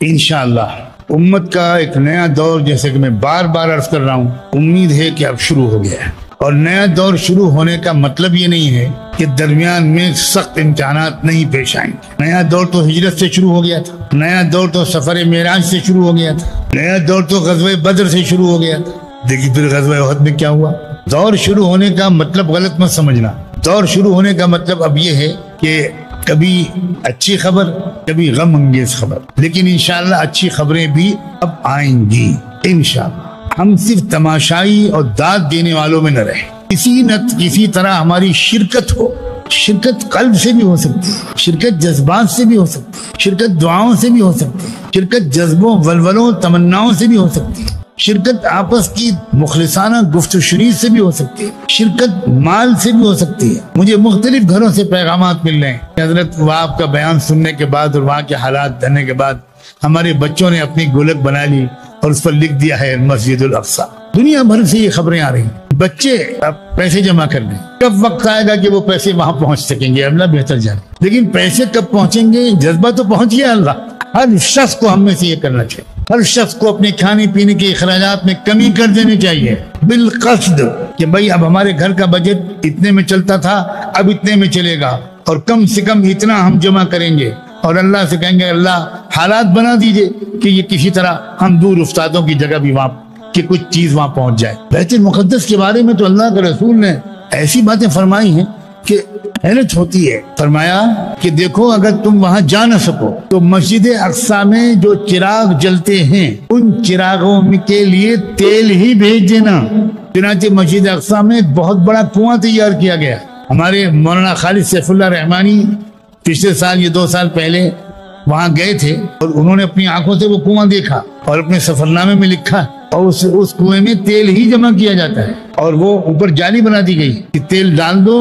इंशाअल्लाह उम्मत का एक नया दौर, जैसे कि मैं बार बार अर्ज कर रहा हूँ, उम्मीद है कि अब शुरू हो गया है। और नया दौर शुरू होने का मतलब ये नहीं है कि दरमियान में सख्त इम्तिहानात नहीं पेश आएंगे। नया दौर तो हिजरत से शुरू हो गया था, नया दौर तो सफर मेराज से शुरू हो गया था, नया दौर तो ग़ज़वे बद्र से शुरू हो गया था। देखिए फिर ग़ज़वे उहद में क्या हुआ। दौर शुरू होने का मतलब गलत मत समझना। दौर शुरू होने का मतलब अब ये है कि कभी अच्छी खबर, कभी गम अंगेज खबर, लेकिन इंशाअल्लाह अच्छी खबरें भी अब आएंगी इंशाअल्लाह। हम सिर्फ तमाशाई और दाद देने वालों में न रहे, किसी तरह हमारी शिरकत हो। शिरकत कल्ब से भी हो सकती है, शिरकत जज्बात से भी हो सकती है, शिरकत दुआओं से भी हो सकती है, शिरकत जज्बों वलवलों तमन्नाओं से भी हो सकती है, शिरकत आपस की मुखलिसाना गुफ्तशुनी से भी हो सकती है, शिरकत माल से भी हो सकती है। मुझे मुख्तलिफ घरों से पैगामात मिल रहे हैं कि हजरत वहाब का बयान सुनने के बाद और वहाँ के हालात जानने के बाद हमारे बच्चों ने अपनी गोलक बना ली और उस पर लिख दिया है मस्जिदुल अक्सा। दुनिया भर से ये खबरें आ रही हैं। बच्चे अब पैसे जमा कर लें, कब वक्त आएगा कि वो पैसे वहां पहुंच सकेंगे अल्लाह बेहतर जाने, लेकिन पैसे कब पहुंचेंगे, जज्बा तो पहुंच गया अल्लाह। हर शख्स को हम में से ये करना चाहिए, हर शख्स को अपने खाने पीने के अखराजात में कमी कर देनी चाहिए बिलकस्द, कि भाई अब हमारे घर का बजट इतने में चलता था, अब इतने में चलेगा और कम से कम इतना हम जमा करेंगे और अल्लाह से कहेंगे अल्लाह हालात बना दीजिए कि ये किसी तरह हम दूर उस्तादों की जगह भी वहाँ कि कुछ चीज वहाँ पहुँच जाए। बैतुल मुक़द्दस के बारे में तो अल्लाह के रसूल ने ऐसी बातें फरमाई हैं कि हैरत होती है। फरमाया कि देखो अगर तुम वहाँ जा न सको तो मस्जिद अक्सा में जो चिराग जलते हैं उन चिरागों के लिए तेल ही भेज देना। चुनांचे मस्जिद अक्सा में बहुत बड़ा कुआं तैयार किया गया। हमारे मौलाना खालिद सैफुल्लाह रहमानी पिछले साल, ये 2 साल पहले वहां गए थे और उन्होंने अपनी आंखों से वो कुआं देखा और अपने सफरनामे में लिखा और उस कुएं में तेल ही जमा किया जाता है और वो ऊपर जाली बना दी गई कि तेल डाल दो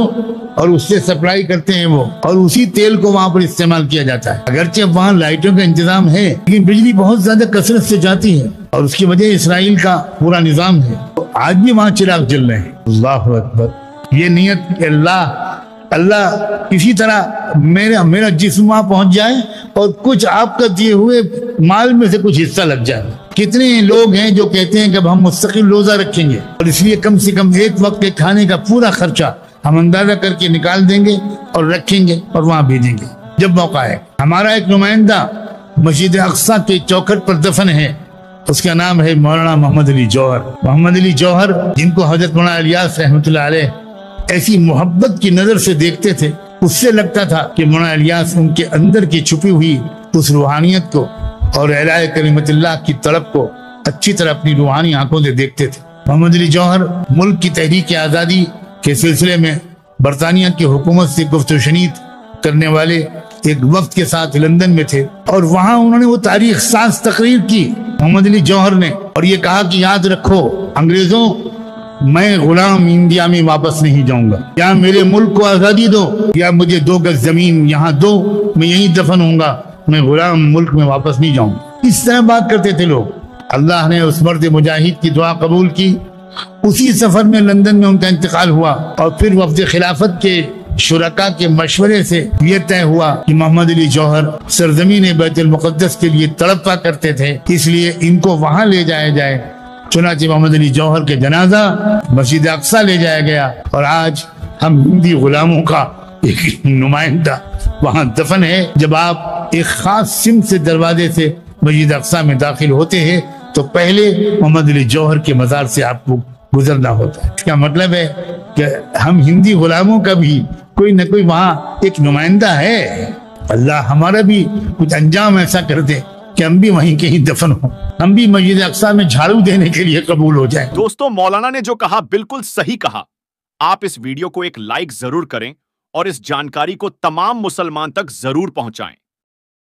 और उससे सप्लाई करते हैं वो, और उसी तेल को वहां पर इस्तेमाल किया जाता है। अगरचे वहां लाइटों का इंतजाम है लेकिन बिजली बहुत ज्यादा कसरत से जाती है और उसकी वजह इसराइल का पूरा निजाम है। तो आज भी वहां चिराग जल रहे हैं। अल्लाहु अकबर। ये नियत अल्लाह किसी तरह मेरा जिस्म वहां पहुंच जाए और कुछ आपका दिए हुए माल में से कुछ हिस्सा लग जाए। कितने लोग हैं जो कहते हैं कि अब हम मुस्तकिल रोजा रखेंगे और इसलिए कम से कम एक वक्त के खाने का पूरा खर्चा हम अंदाजा करके निकाल देंगे और रखेंगे और वहां भेजेंगे जब मौका है। हमारा एक नुमाइंदा मस्जिद अक्सा के चौखट पर दफन है, उसका नाम है मौलाना मोहम्मद अली जौहर। मोहम्मद अली जौहर जिनको हजरत मौलाना इलियास रहमतुल्लाह अलैह ऐसी मोहब्बत की नजर से देखते थे, उससे लगता था कि मौलाना इलियास उनके अंदर की छुपी हुई उस रूहानियत को और इलाही कलिमतुल्लाह की तड़प को अच्छी तरह अपनी रूहानी आंखों से देखते थे। मोहम्मद अली जौहर मुल्क की तहरीक आज़ादी के सिलसिले में बरतानिया की हुकूमत से गुफ्तशनीद करने वाले एक वक्त के साथ लंदन में थे और वहां उन्होंने वो तारीख साज तकरीर की मोहम्मद अली जौहर ने, और ये कहा कि याद रखो अंग्रेजों, मैं गुलाम इंडिया में वापस नहीं जाऊंगा, या मेरे मुल्क को आजादी दो या मुझे 2 गज जमीन यहाँ दो, मैं यहीं दफन होऊंगा, मैं गुलाम मुल्क में वापस नहीं जाऊंगा। इस तरह बात करते थे लोग। अल्लाह ने उस मर्द मुजाहिद की दुआ कबूल की। उसी सफर में लंदन में उनका इंतकाल हुआ और फिर वफ्द खिलाफत के शुरका के मशवरे से ये तय हुआ कि मोहम्मद अली जौहर सरजमीन बैतुल मुक़द्दस के लिए तड़पा करते थे, इसलिए इनको वहां ले जाया जाए। चुनांचे मोहम्मद अली जौहर के जनाजा मस्जिद अक्सा ले जाया गया और आज हम हिंदी गुलामों का एक नुमाइंदा वहां दफन है। जब आप एक खास सिम से दरवाजे से मस्जिद अक्सा में दाखिल होते हैं तो पहले मोहम्मद अली जौहर के मजार से आपको गुजरना होता है। इसका मतलब है कि हम हिंदी गुलामों का भी कोई न कोई वहाँ एक नुमाइंदा है। अल्लाह हमारा भी कुछ अंजाम ऐसा कर दे कि हम भी वहीं कहीं दफन हो, हम भी मस्जिद अक्सा में झाड़ू देने के लिए कबूल हो जाए। दोस्तों, मौलाना ने जो कहा बिल्कुल सही कहा। आप इस वीडियो को एक लाइक जरूर करें और इस जानकारी को तमाम मुसलमान तक जरूर पहुंचाएं।